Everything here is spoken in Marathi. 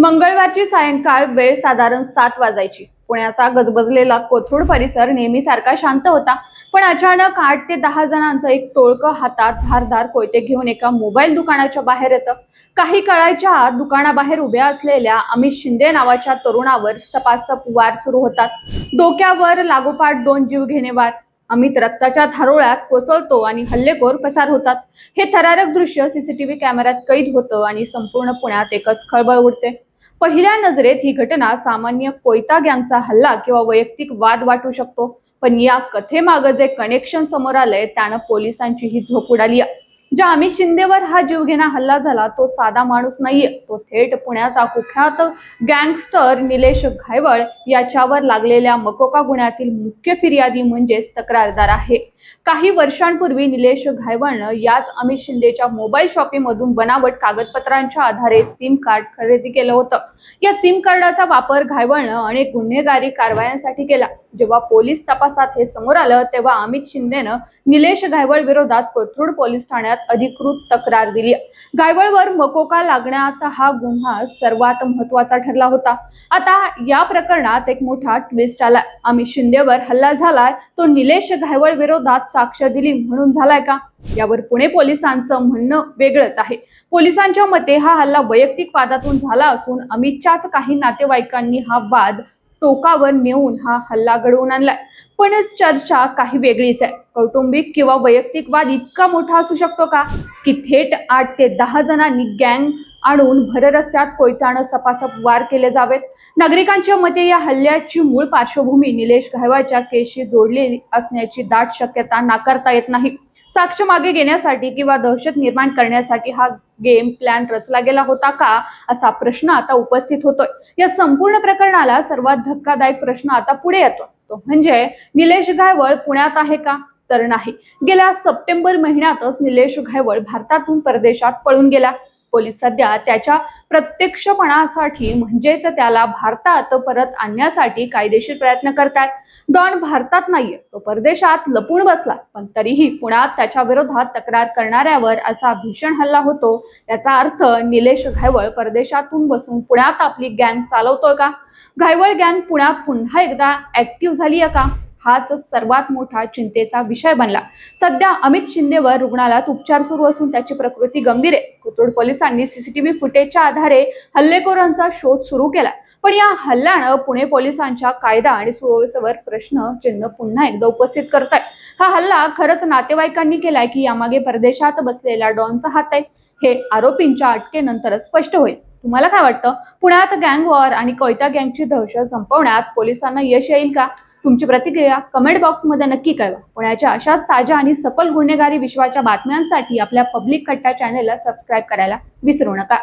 मंगळवारची सायंकाळ वेळ साधारण 7 वाजायची. पुण्याचा गजबजलेला कोथरूड परिसर नेहमीसारखा शांत होता. पण अचानक 8 ते 10 जणांचं एक टोळकं हातात धारदार कोयते घेऊन एका मोबाईल दुकानाच्या बाहेर येतं. काही कळायच्या आत दुकानाबाहेर उभ्या असलेल्या अमित शिंदे नावाच्या तरुणावर सपासप वार सुरू होतात. डोक्यावर लागोपाठ 2 जीवघेणे वार. अमित रक्ताच्या थारोळ्यात कोसळतो आणि हल्लेखोर पसार होतात. हे थरारक दृश्य सीसीटीव्ही कॅमेऱ्यात कैद होतं आणि संपूर्ण पुण्यात एकच खळबळ उडते. पहिल्या नजरेत ही घटना सामान्य कोयता गँगचा हल्ला किंवा वैयक्तिक वाद वाटू शकतो, पण या कथेमागे जे कनेक्शन समोर आलंय त्यानं पोलिसांची ही झोप उडाली. ज्या अमित शिंदेवर हा जीवघेणा हल्ला झाला तो साधा माणूस नाहीये, तो थेट पुण्याचा कुख्यात गँगस्टर निलेश घायवळ याच्यावर लागलेल्या मकोका गुन्ह्यातील मुख्य फिर्यादी म्हणजेच तक्रारदार आहे. काही वर्षांपूर्वी निलेश घायवळनं याच अमित शिंदेच्या मोबाईल शॉपीमधून बनावट कागदपत्रांच्या आधारे सिम कार्ड खरेदी केलं होतं. या सिम कार्डाचा वापर घायवळनं अनेक गुन्हेगारी कारवायांसाठी केला. जेव्हा पोलीस तपासात हे समोर आलं तेव्हा अमित शिंदेनं निलेश घायवळ विरोधात कोथरूड पोलीस ठाण्यात अधिकृत तक्रार दिली. घायवळवर मकोका लागण्यात हा गुन्हा सर्वात महत्त्वाचा ठरला होता. आता या प्रकरणात एक मोठा ट्विस्ट आला. अमित शिंदेवर हल्ला झालाय तो निलेश घायवळ विरोधात साक्ष दिली म्हणून झालाय का? यावर पुणे पोलिसांचं म्हणणं वेगळंच आहे. पोलिसांच्या मते हा हल्ला वैयक्तिक वादातून झाला असून अमितच्याच काही नातेवाईकांनी हा वाद टोकावर नेऊन हा हल्ला घडवून आणलाय. पण चर्चा काही वेगळीच आहे. कौटुंबिक किंवा वैयक्तिक वाद इतका मोठा असू शकतो का की थेट 8 ते 10 जणांनी गँग आणून भर रस्त्यात कोयत्यानं सपासप वार केले जावेत? नागरिकांच्या मते या हल्ल्याची मूळ पार्श्वभूमी निलेश घायवळच्या केसशी जोडलेली असण्याची दाट शक्यता नाकारता येत नाही. साक्ष मागे घेण्यासाठी किंवा दहशत निर्माण करण्यासाठी हा गेम प्लॅन रचला गेला होता का, असा प्रश्न आता उपस्थित होतोय. या संपूर्ण प्रकरणाला सर्वात धक्कादायक प्रश्न आता पुढे येतो, तो म्हणजे निलेश घायवळ पुण्यात आहे का? तर नाही. गेल्या सप्टेंबर महिन्यातच निलेश घायवळ भारतातून परदेशात पळून गेला. पोलीस सध्या त्याच्या प्रत्यक्षपणासाठी म्हणजेच त्याला भारतात परत आणण्यासाठी कायदेशीर प्रयत्न करतात. डॉन भारतात नाहीये, तो परदेशात लपून बसला. पण तरीही पुण्यात त्याच्या विरोधात तक्रार करणाऱ्यावर असा भीषण हल्ला होतो. याचा अर्थ निलेश घायवळ परदेशातून बसून पुण्यात आपली गँग चालवतोय का? घायवळ गँग पुण्यात पुन्हा एकदा ऍक्टिव्ह झाली आहे का? हाच सर्वात मोठा चिंतेचा विषय बनला. सध्या अमित शिंदेवर रुग्णालयात उपचार सुरू असून त्याची प्रकृती गंभीर आहे. कोथरूड पोलिसांनी सीसीटीव्ही फुटेजच्या आधारे हल्लेखोरांचा शोध सुरू केला. पण या हल्ल्यानं पुणे पोलिसांच्या कायदा आणि सुव्यवस्थेवर प्रश्नचिन्ह पुन्हा एकदा उपस्थित करत आहे. हा हल्ला खरंच नातेवाईकांनी केलाय की यामागे परदेशात बसलेल्या डॉनचा हात आहे? हे आरोपींच्या अटकेनंतरच स्पष्ट होईल. तुम्हाला काय वाटतं? पुण्यात गँग वॉर आणि कोयता गँगची दहशत संपवण्यात पोलिसांना यश येईल का? तुमची प्रतिक्रिया कमेंट बॉक्समध्ये नक्की कळवा. पुण्याच्या अशाच ताज्या आणि सखोल गुन्हेगारी विश्वाच्या बातम्यांसाठी आपल्या पब्लिक कट्टा चॅनलला सबस्क्राईब करायला विसरू नका.